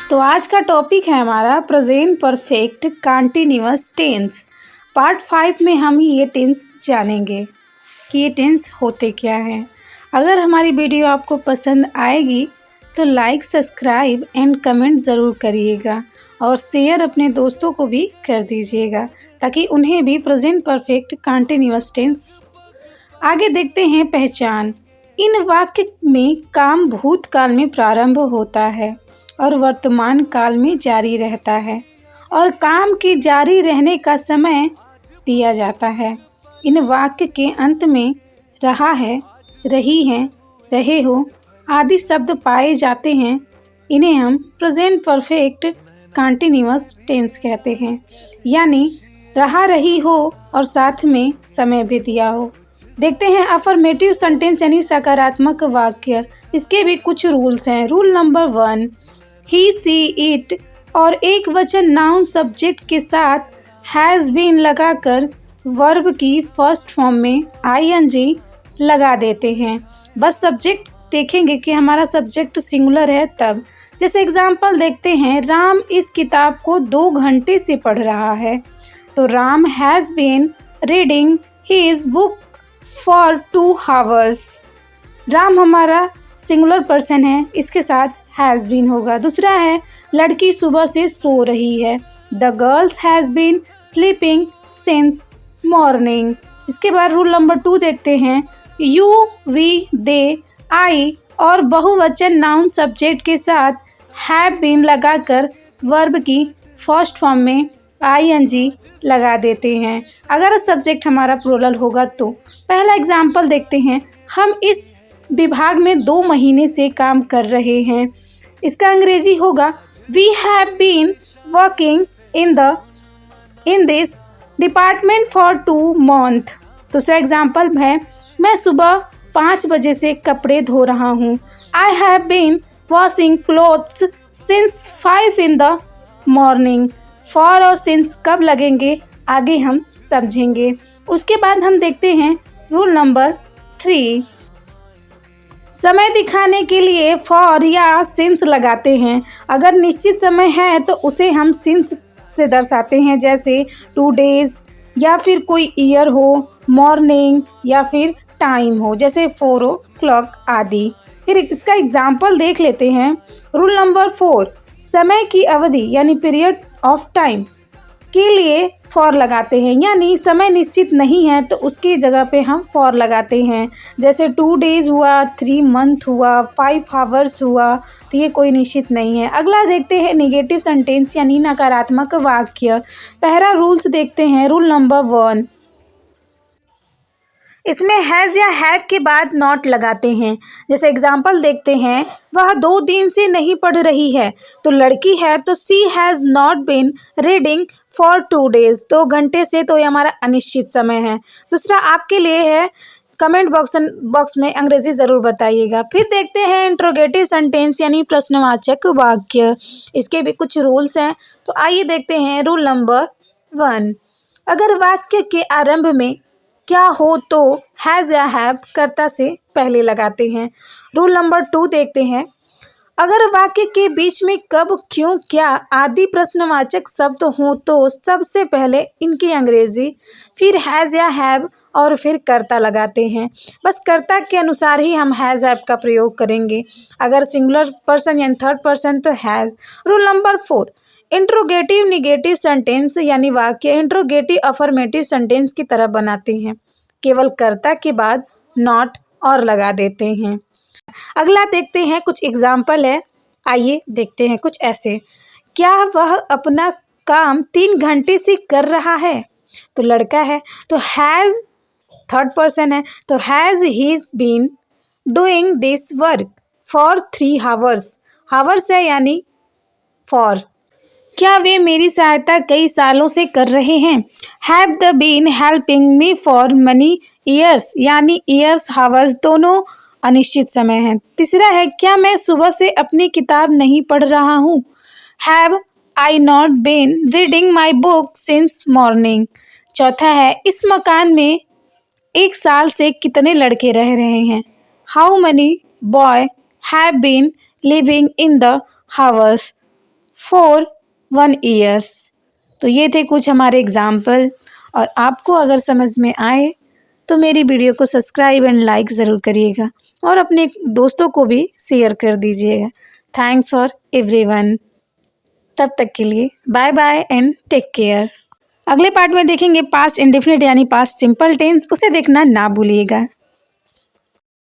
तो आज का टॉपिक है हमारा present perfect continuous tense. Part 5 में हम ये टेंस जानेंगे कि ये टेंस होते क्या हैं। अगर हमारी वीडियो आपको पसंद आएगी तो लाइक, सब्सक्राइब एंड कमेंट ज़रूर करिएगा और शेयर अपने दोस्तों को भी कर दीजिएगा ताकि उन्हें भी प्रेजेंट परफेक्ट कंटीन्यूअस टेंस। आगे देखते हैं पहचान। इन वाक्य में काम भूतकाल में प्रारंभ होता है और वर्तमान काल में जारी रहता है और काम के जारी रहने का समय दिया जाता है। इन वाक्य के अंत में रहा है, रही हैं, रहे हो आदि शब्द पाए जाते हैं। इन्हें हम प्रेजेंट परफेक्ट कंटीन्यूअस टेंस कहते हैं, यानी रहा, रही हो और साथ में समय भी दिया हो। देखते हैं अफर्मेटिव सेंटेंस यानी सकारात्मक वाक्य। इसके भी कुछ रूल्स हैं। Rule number 1, he, she, it और एक वचन नाउन सब्जेक्ट के साथ हैज़ बीन लगाकर वर्ब की फर्स्ट फॉर्म में ing लगा देते हैं। बस सब्जेक्ट देखेंगे कि हमारा सब्जेक्ट सिंगुलर है तब। जैसे एग्जाम्पल देखते हैं, राम इस किताब को 2 घंटे से पढ़ रहा है। तो Ram has been reading his book for 2 hours। Ram हमारा सिंगुलर पर्सन है, इसके साथ हैज़ बीन होगा। दूसरा है, लड़की सुबह से सो रही है। The girls has been sleeping since morning. इसके बाद रूल नंबर 2 देखते हैं, यू, वी, दे, आई और बहुवचन नाउन सब्जेक्ट के साथ हैव बीन लगाकर वर्ब की फर्स्ट फॉर्म में ing लगा देते हैं अगर सब्जेक्ट हमारा प्लूरल होगा तो। पहला एग्जाम्पल देखते हैं, हम इस विभाग में 2 महीने से काम कर रहे हैं। इसका अंग्रेजी होगा we have been working in this department for 2 months। दूसरा एग्जाम्पल है, मैं सुबह 5 बजे से कपड़े धो रहा हूँ। I have been washing clothes since 5 in the morning। For और सिंस कब लगेंगे आगे हम समझेंगे। उसके बाद हम देखते हैं रूल नंबर 3। समय दिखाने के लिए फॉर या सिंस लगाते हैं। अगर निश्चित समय है तो उसे हम सिंस से दर्शाते हैं, जैसे 2 days या फिर कोई ईयर हो, मॉर्निंग या फिर टाइम हो, जैसे 4 o'clock आदि। फिर इसका एग्जाम्पल देख लेते हैं। रूल नंबर 4, समय की अवधि यानी पीरियड ऑफ टाइम के लिए फॉर लगाते हैं, यानी समय निश्चित नहीं है तो उसकी जगह पे हम फॉर लगाते हैं। जैसे 2 days हुआ, 3 months हुआ, 5 hours हुआ, तो ये कोई निश्चित नहीं है। अगला देखते हैं नेगेटिव सेंटेंस यानी नकारात्मक वाक्य। पहला रूल्स देखते हैं, रूल नंबर 1। इसमें हैज़ या हैव के बाद नॉट लगाते हैं। जैसे एग्जाम्पल देखते हैं, वह 2 दिन से नहीं पढ़ रही है। तो लड़की है तो she has not been reading for 2 days। 2 घंटे से तो ये हमारा अनिश्चित समय है। दूसरा आपके लिए है, कमेंट बॉक्स में अंग्रेजी ज़रूर बताइएगा। फिर देखते हैं इंट्रोगेटिव सेंटेंस यानी प्रश्नवाचक वाक्य। इसके भी कुछ रूल्स हैं, तो आइए देखते हैं। रूल नंबर 1, अगर वाक्य के आरंभ में क्या हो तो हैज़ या हैव कर्ता से पहले लगाते हैं। रूल नंबर 2 देखते हैं, अगर वाक्य के बीच में कब, क्यों, क्या आदि प्रश्नवाचक शब्द हों तो सबसे पहले इनकी अंग्रेजी, फिर हैज़ या हैव और फिर कर्ता लगाते हैं। बस कर्ता के अनुसार ही हम हैज़ हैव का प्रयोग करेंगे। अगर सिंगुलर पर्सन यानी थर्ड पर्सन तो has. Rule number 4, interrogative negative sentence यानी वाक्य इंट्रोगेटिव अफर्मेटिव सेंटेंस की तरह बनाते हैं, केवल कर्ता के बाद नॉट और लगा देते हैं। अगला देखते हैं, कुछ एग्जाम्पल है, आइए देखते हैं कुछ ऐसे। क्या वह अपना काम 3 घंटे से कर रहा है? तो लड़का है तो हैज़ थर्ड पर्सन है, तो has he's been doing this work for 3 hours। Hours है यानी फॉर। क्या वे मेरी सहायता कई सालों से कर रहे हैं? Have the been helping me for many years, यानी ईयर्स, हावर्स दोनों अनिश्चित समय हैं। तीसरा है, क्या मैं सुबह से अपनी किताब नहीं पढ़ रहा हूँ? Have I not been reading my book since morning. चौथा है, इस मकान में 1 साल से कितने लड़के रह रहे हैं? How many boy have been living in the house. for 1 years। तो ये थे कुछ हमारे एग्जाम्पल, और आपको अगर समझ में आए तो मेरी वीडियो को सब्सक्राइब एंड लाइक ज़रूर करिएगा और अपने दोस्तों को भी शेयर कर दीजिएगा। Thanks for everyone. तब तक के लिए bye bye and take care. अगले पार्ट में देखेंगे पास्ट इंडेफिनिट यानी पास्ट सिंपल टेंस, उसे देखना ना भूलिएगा।